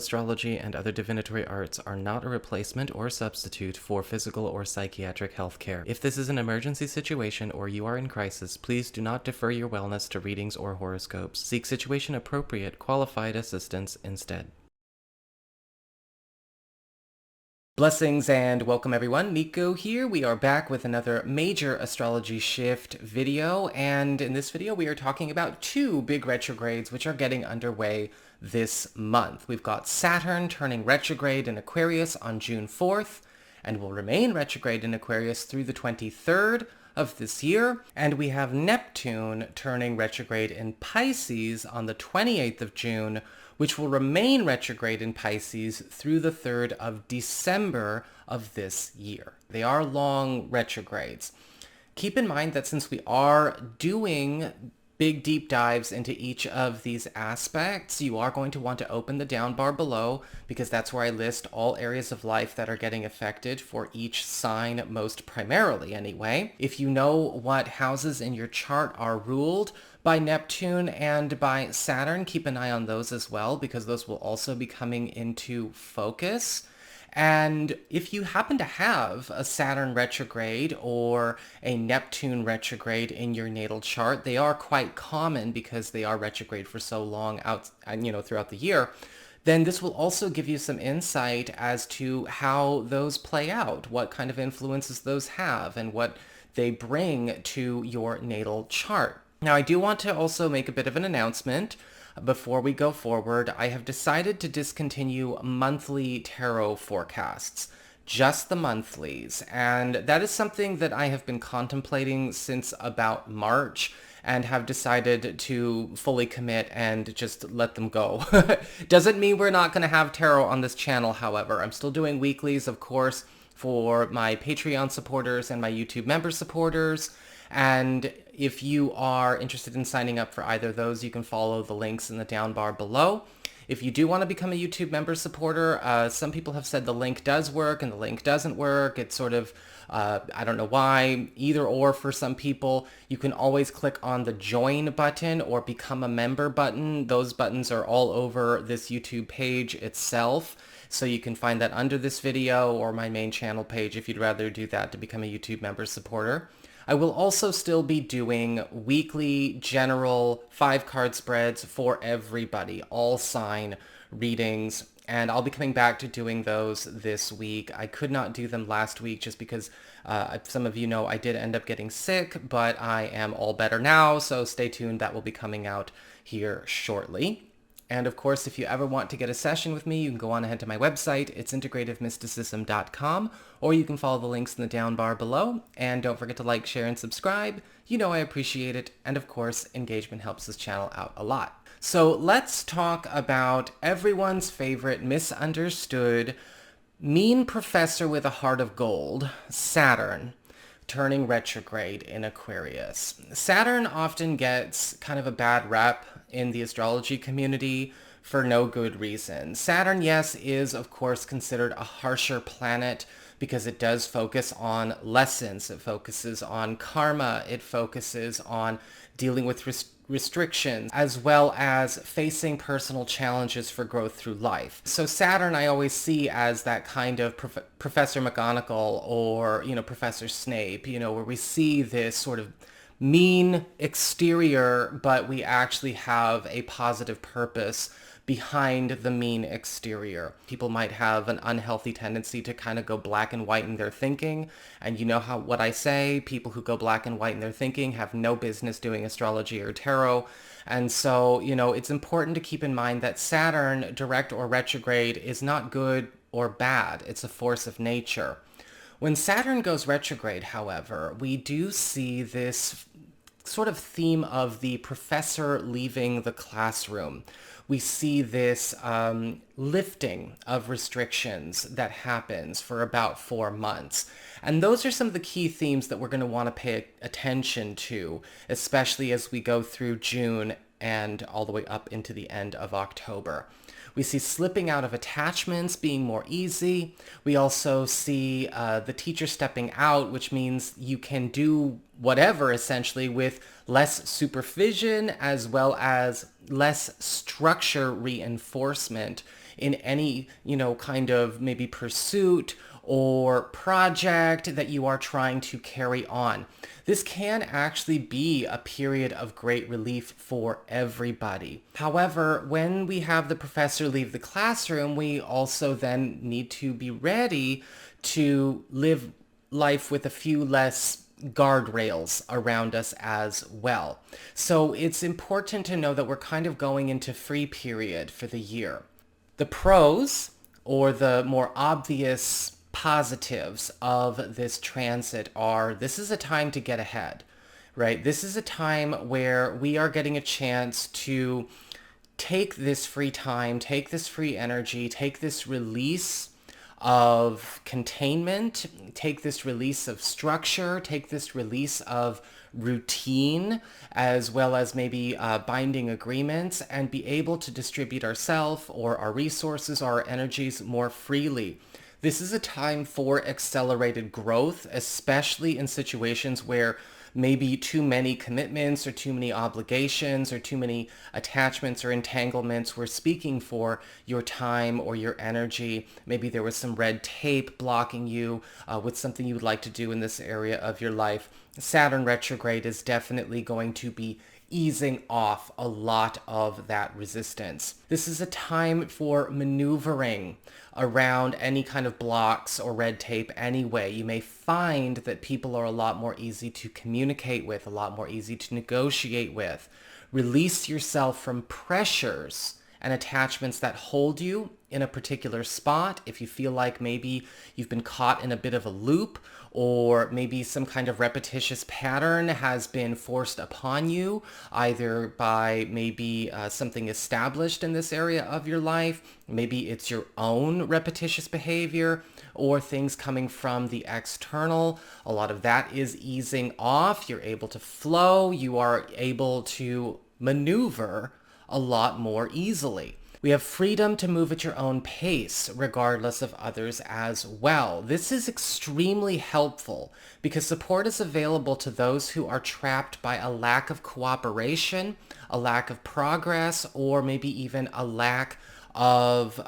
astrology and other divinatory arts are not a replacement or substitute for physical or psychiatric health care. If this is an emergency situation or you are in crisis, please do not defer your wellness to readings or horoscopes. Seek situation-appropriate, qualified assistance instead. Blessings and welcome everyone, Nico here. We are back with another major astrology shift video, and in this video we are talking about two big retrogrades which are getting underway this month. We've got Saturn turning retrograde in Aquarius on June 4th and will remain retrograde in Aquarius through the 23rd of this year, and we have Neptune turning retrograde in Pisces on the 28th of June, which will remain retrograde in Pisces through the 3rd of December of this year. They are long retrogrades. Keep in mind that since we are doing big deep dives into each of these aspects, you are going to want to open the down bar below, because that's where I list all areas of life that are getting affected for each sign, most primarily anyway. If you know what houses in your chart are ruled by Neptune and by Saturn, keep an eye on those as well, because those will also be coming into focus. And if you happen to have a Saturn retrograde or a Neptune retrograde in your natal chart, they are quite common because they are retrograde for so long throughout the year, then this will also give you some insight as to how those play out, what kind of influences those have, and what they bring to your natal chart. Now, I do want to also make a bit of an announcement. Before we go forward, I have decided to discontinue monthly tarot forecasts, just the monthlies, and that is something that I have been contemplating since about March and have decided to fully commit and just let them go. Doesn't mean we're not going to have tarot on this channel, however. I'm still doing weeklies, of course, for my Patreon supporters and my YouTube member supporters. And if you are interested in signing up for either of those, you can follow the links in the down bar below. If you do want to become a YouTube member supporter, some people have said the link does work and the link doesn't work. It's sort of, I don't know why, either or for some people. You can always click on the join button or become a member button. Those buttons are all over this YouTube page itself. So you can find that under this video or my main channel page if you'd rather do that to become a YouTube member supporter. I will also still be doing weekly general 5-card spreads for everybody, all sign readings, and I'll be coming back to doing those this week. I could not do them last week just because some of you know I did end up getting sick, but I am all better now, so stay tuned. That will be coming out here shortly. And of course, if you ever want to get a session with me, you can go on ahead to my website. It's integrativemysticism.com, or you can follow the links in the down bar below. And don't forget to like, share, and subscribe. You know I appreciate it. And of course, engagement helps this channel out a lot. So let's talk about everyone's favorite misunderstood mean professor with a heart of gold, Saturn, turning retrograde in Aquarius. Saturn often gets kind of a bad rep in the astrology community for no good reason. Saturn, yes, is of course considered a harsher planet because it does focus on lessons. It focuses on karma. It focuses on dealing with restrictions, as well as facing personal challenges for growth through life. So Saturn I always see as that kind of Professor McGonagall or, Professor Snape, where we see this sort of mean exterior, but we actually have a positive purpose behind the mean exterior. People might have an unhealthy tendency to kind of go black and white in their thinking. And you know what I say, people who go black and white in their thinking have no business doing astrology or tarot. And so, it's important to keep in mind that Saturn, direct or retrograde, is not good or bad. It's a force of nature. When Saturn goes retrograde, however, we do see this sort of theme of the professor leaving the classroom. We see this lifting of restrictions that happens for about 4 months. And those are some of the key themes that we're going to want to pay attention to, especially as we go through June and all the way up into the end of October. We see slipping out of attachments being more easy. We also see the teacher stepping out, which means you can do whatever essentially with less supervision as well as less structure reinforcement in any, kind of maybe pursuit or project that you are trying to carry on. This can actually be a period of great relief for everybody. However, when we have the professor leave the classroom, we also then need to be ready to live life with a few less guardrails around us as well. So it's important to know that we're kind of going into free period for the year. The pros, or the more obvious positives of this transit, are this is a time to get ahead, right? This is a time where we are getting a chance to take this free time, take this free energy, take this release of containment, take this release of structure, take this release of routine, as well as maybe binding agreements, and be able to distribute ourselves or our resources or our energies more freely. This is a time for accelerated growth, especially in situations where maybe too many commitments or too many obligations or too many attachments or entanglements were speaking for your time or your energy. Maybe there was some red tape blocking you with something you would like to do in this area of your life. Saturn retrograde is definitely going to be easing off a lot of that resistance. This is a time for maneuvering around any kind of blocks or red tape anyway. You may find that people are a lot more easy to communicate with, a lot more easy to negotiate with. Release yourself from pressures and attachments that hold you in a particular spot. If you feel like maybe you've been caught in a bit of a loop, or maybe some kind of repetitious pattern has been forced upon you, either by maybe something established in this area of your life, maybe it's your own repetitious behavior, or things coming from the external. A lot of that is easing off. You're able to flow. You are able to maneuver a lot more easily. We have freedom to move at your own pace, regardless of others as well. This is extremely helpful because support is available to those who are trapped by a lack of cooperation, a lack of progress, or maybe even a lack of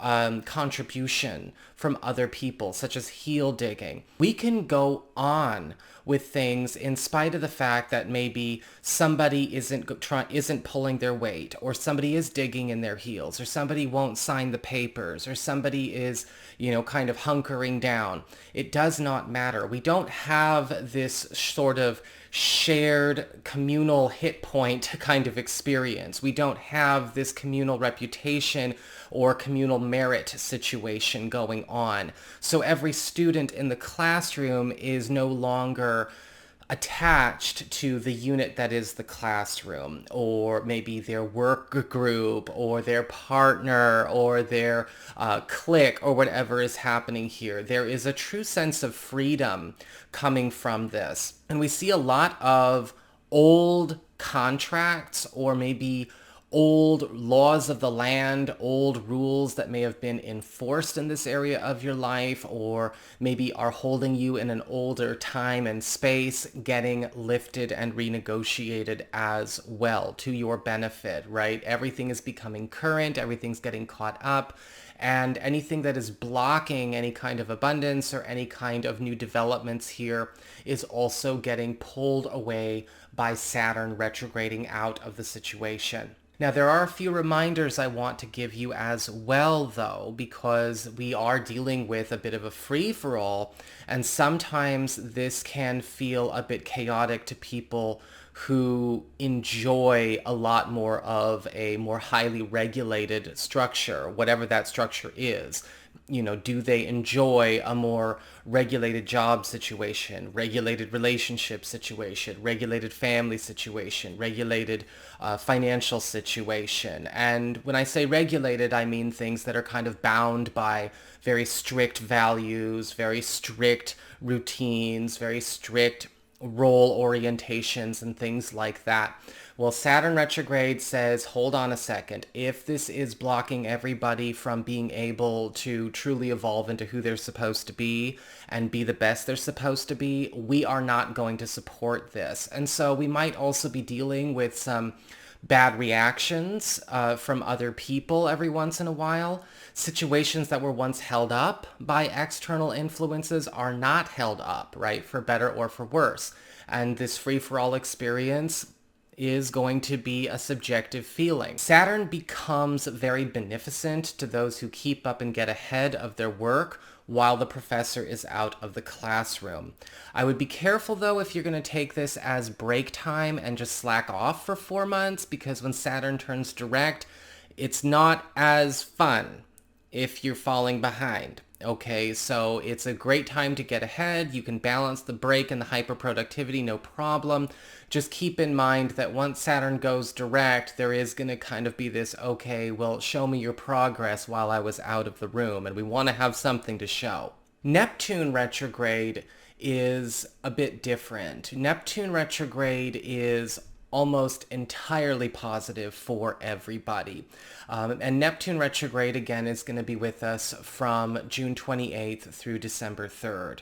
contribution from other people, such as heel digging. We can go on with things in spite of the fact that maybe somebody isn't pulling their weight, or somebody is digging in their heels, or somebody won't sign the papers, or somebody is, kind of hunkering down. It does not matter. We don't have this sort of shared communal hit point kind of experience. We don't have this communal reputation or communal merit situation going on. So every student in the classroom is no longer attached to the unit that is the classroom, or maybe their work group, or their partner, or their clique, or whatever is happening here. There is a true sense of freedom coming from this. And we see a lot of old contracts, or maybe old laws of the land, old rules that may have been enforced in this area of your life, or maybe are holding you in an older time and space, getting lifted and renegotiated as well to your benefit, right? Everything is becoming current, everything's getting caught up, and anything that is blocking any kind of abundance or any kind of new developments here is also getting pulled away by Saturn retrograding out of the situation. Now, there are a few reminders I want to give you as well, though, because we are dealing with a bit of a free-for-all, and sometimes this can feel a bit chaotic to people who enjoy a lot more of a more highly regulated structure, whatever that structure is. Do they enjoy a more regulated job situation, regulated relationship situation, regulated family situation, regulated financial situation? And when I say regulated, I mean things that are kind of bound by very strict values, very strict routines, very strict role orientations and things like that. Well, Saturn retrograde says, hold on a second. If this is blocking everybody from being able to truly evolve into who they're supposed to be and be the best they're supposed to be, we are not going to support this. And so we might also be dealing with some bad reactions from other people every once in a while. Situations that were once held up by external influences are not held up, right, for better or for worse. And this free-for-all experience is going to be a subjective feeling. Saturn becomes very beneficent to those who keep up and get ahead of their work while the professor is out of the classroom. I would be careful though if you're going to take this as break time and just slack off for 4 months, because when Saturn turns direct, it's not as fun if you're falling behind. Okay, so it's a great time to get ahead. You can balance the break and the hyperproductivity, no problem. Just keep in mind that once Saturn goes direct, there is going to kind of be this, okay, well, show me your progress while I was out of the room, and we want to have something to show. Neptune retrograde is a bit different. Neptune retrograde is almost entirely positive for everybody. And Neptune retrograde, again, is going to be with us from June 28th through December 3rd.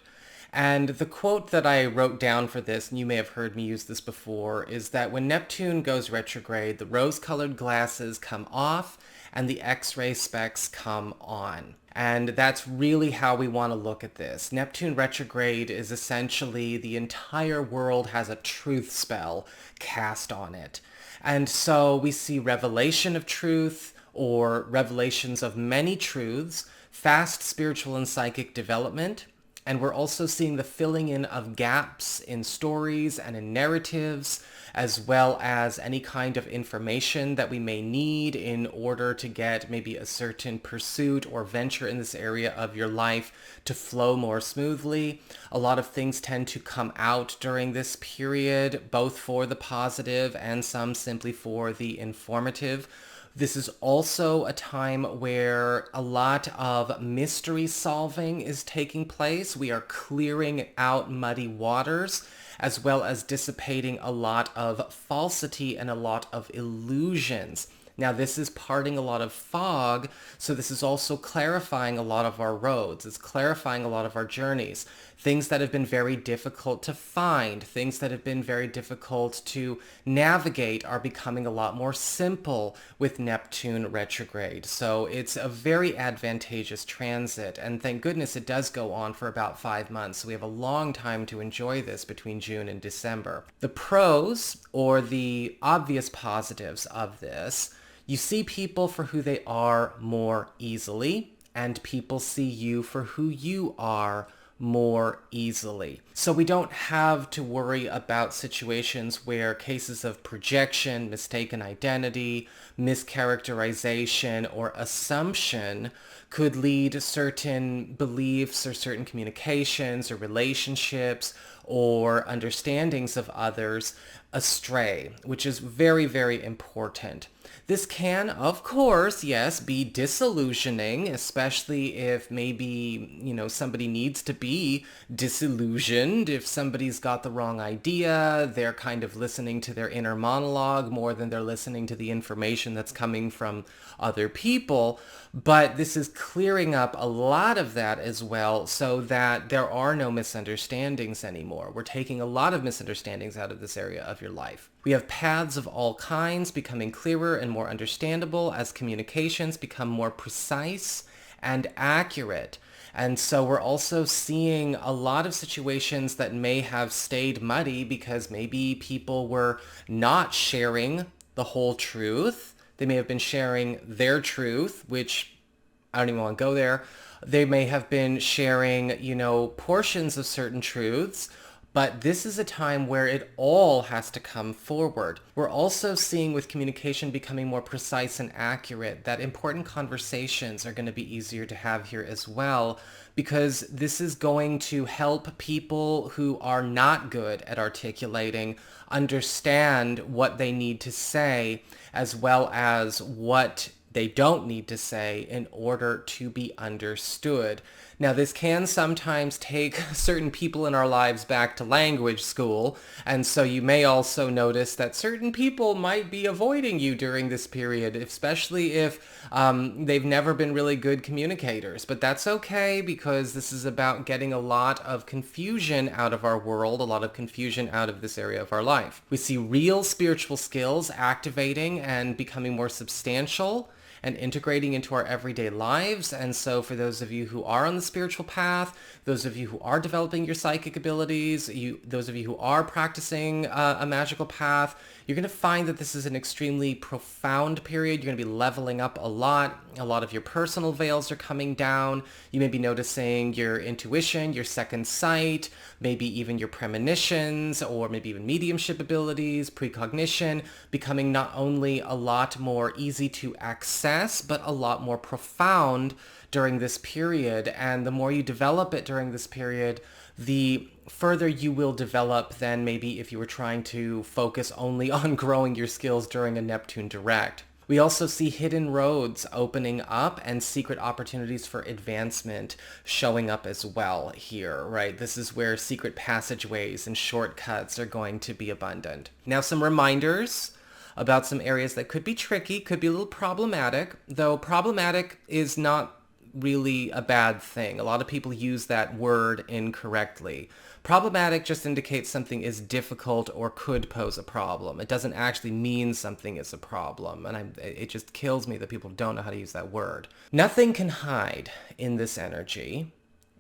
And the quote that I wrote down for this, and you may have heard me use this before, is that when Neptune goes retrograde, the rose-colored glasses come off and the X-ray specs come on. And that's really how we want to look at this. Neptune retrograde is essentially the entire world has a truth spell cast on it. And so we see revelation of truth or revelations of many truths, fast spiritual and psychic development, and we're also seeing the filling in of gaps in stories and in narratives, as well as any kind of information that we may need in order to get maybe a certain pursuit or venture in this area of your life to flow more smoothly. A lot of things tend to come out during this period, both for the positive and some simply for the informative. This is also a time where a lot of mystery solving is taking place. We are clearing out muddy waters, as well as dissipating a lot of falsity and a lot of illusions. Now, this is parting a lot of fog, so this is also clarifying a lot of our roads. It's clarifying a lot of our journeys. Things that have been very difficult to find, things that have been very difficult to navigate are becoming a lot more simple with Neptune retrograde. So it's a very advantageous transit, and thank goodness it does go on for about 5 months. So we have a long time to enjoy this between June and December. The pros, or the obvious positives of this: you see people for who they are more easily, and people see you for who you are more easily. So we don't have to worry about situations where cases of projection, mistaken identity, mischaracterization, or assumption could lead certain beliefs or certain communications or relationships or understandings of others astray, which is very, very important. This can, of course, yes, be disillusioning, especially if maybe, somebody needs to be disillusioned. If somebody's got the wrong idea, they're kind of listening to their inner monologue more than they're listening to the information that's coming from other people. But this is clearing up a lot of that as well, so that there are no misunderstandings anymore. We're taking a lot of misunderstandings out of this area of your life. We have paths of all kinds becoming clearer and more understandable as communications become more precise and accurate. And so we're also seeing a lot of situations that may have stayed muddy because maybe people were not sharing the whole truth. They may have been sharing their truth, which I don't even want to go there. They may have been sharing, portions of certain truths. But this is a time where it all has to come forward. We're also seeing with communication becoming more precise and accurate that important conversations are going to be easier to have here as well, because this is going to help people who are not good at articulating understand what they need to say, as well as what they don't need to say in order to be understood. Now, this can sometimes take certain people in our lives back to language school, and so you may also notice that certain people might be avoiding you during this period, especially if they've never been really good communicators. But that's okay, because this is about getting a lot of confusion out of our world, a lot of confusion out of this area of our life. We see real spiritual skills activating and becoming more substantial and integrating into our everyday lives. And so for those of you who are on the spiritual path, those of you who are developing your psychic abilities, those of you who are practicing a magical path, you're going to find that this is an extremely profound period. You're going to be leveling up a lot. A lot of your personal veils are coming down. You may be noticing your intuition, your second sight, maybe even your premonitions, or maybe even mediumship abilities, precognition, becoming not only a lot more easy to access, but a lot more profound during this period. And the more you develop it during this period, the further you will develop than maybe if you were trying to focus only on growing your skills during a Neptune direct. We also see hidden roads opening up and secret opportunities for advancement showing up as well here, right? This is where secret passageways and shortcuts are going to be abundant. Now, some reminders about some areas that could be tricky, could be a little problematic, though problematic is not really a bad thing. A lot of people use that word incorrectly. Problematic just indicates something is difficult or could pose a problem. It doesn't actually mean something is a problem, and it just kills me that people don't know how to use that word. Nothing can hide in this energy.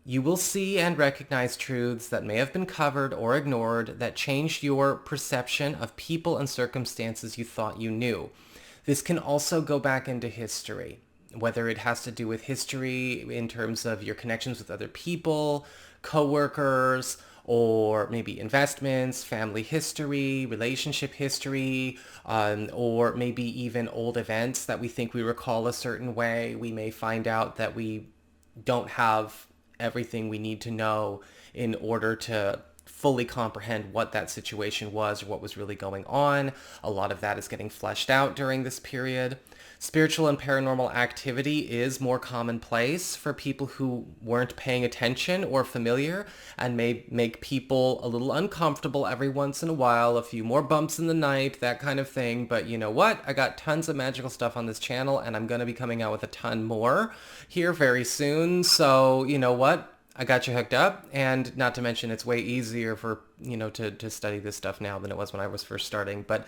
You will see and recognize truths that may have been covered or ignored that changed your perception of people and circumstances you thought you knew. This can also go back into history, whether it has to do with history in terms of your connections with other people, coworkers, or maybe investments, family history, relationship history, or maybe even old events that we think we recall a certain way. We may find out that we don't have everything we need to know in order to fully comprehend what that situation was or what was really going on. A lot of that is getting fleshed out during this period. Spiritual and paranormal activity is more commonplace for people who weren't paying attention or familiar, and may make people a little uncomfortable every once in a while, a few more bumps in the night, that kind of thing. But you know what? I got tons of magical stuff on this channel, and I'm going to be coming out with a ton more here very soon. So you know what? I got you hooked up, and not to mention it's way easier for, to study this stuff now than it was when I was first starting. But,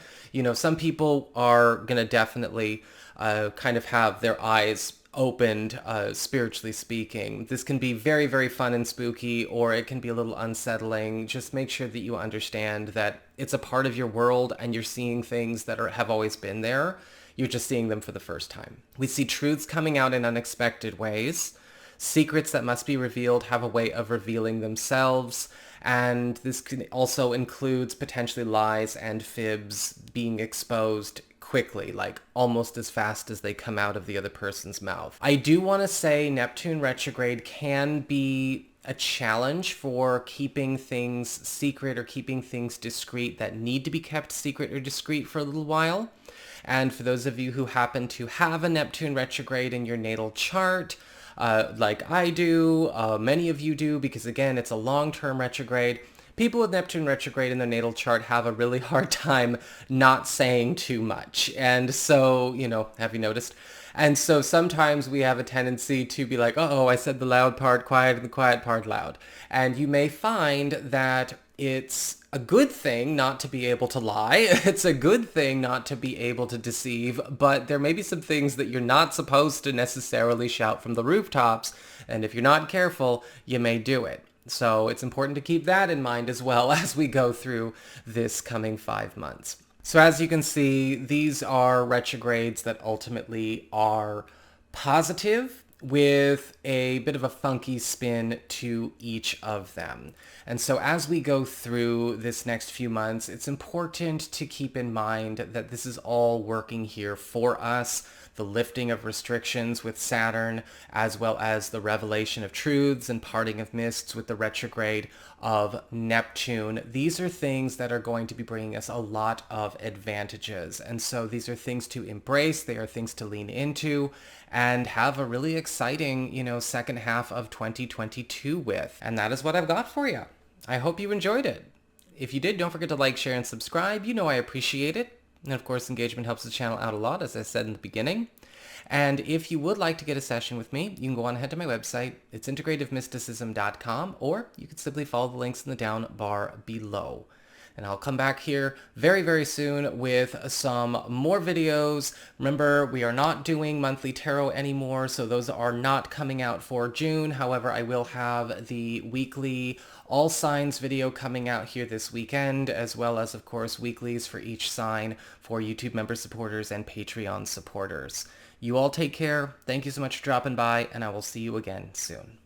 some people are going to definitely kind of have their eyes opened, spiritually speaking. This can be very, very fun and spooky, or it can be a little unsettling. Just make sure that you understand that it's a part of your world and you're seeing things that have always been there. You're just seeing them for the first time. We see truths coming out in unexpected ways. Secrets that must be revealed have a way of revealing themselves, and this also includes potentially lies and fibs being exposed quickly, like almost as fast as they come out of the other person's mouth. I do want to say Neptune retrograde can be a challenge for keeping things secret or keeping things discreet that need to be kept secret or discreet for a little while. And for those of you who happen to have a Neptune retrograde in your natal chart, like I do, many of you do, because again, it's a long-term retrograde. People with Neptune retrograde in their natal chart have a really hard time not saying too much. And so, have you noticed? And so sometimes we have a tendency to be like, oh, I said the loud part quiet and the quiet part loud. And you may find that it's a good thing not to be able to lie. It's a good thing not to be able to deceive, but there may be some things that you're not supposed to necessarily shout from the rooftops. And if you're not careful, you may do it. So it's important to keep that in mind as well as we go through this coming 5 months. So as you can see, these are retrogrades that ultimately are positive, with a bit of a funky spin to each of them. And so as we go through this next few months, it's important to keep in mind that this is all working here for us. the lifting of restrictions with Saturn, as well as the revelation of truths and parting of mists with the retrograde of Neptune. These are things that are going to be bringing us a lot of advantages. And so these are things to embrace. They are things to lean into and have a really exciting, second half of 2022 with. And that is what I've got for you. I hope you enjoyed it. If you did, don't forget to like, share, and subscribe. I appreciate it. And of course, engagement helps the channel out a lot, as I said in the beginning. And if you would like to get a session with me, you can go on ahead to my website. It's integrativemysticism.com, or you can simply follow the links in the down bar below. And I'll come back here very, very soon with some more videos. Remember, we are not doing monthly tarot anymore, so those are not coming out for June. However, I will have the weekly all signs video coming out here this weekend, as well as, of course, weeklies for each sign for YouTube member supporters and Patreon supporters. You all take care. Thank you so much for dropping by, and I will see you again soon.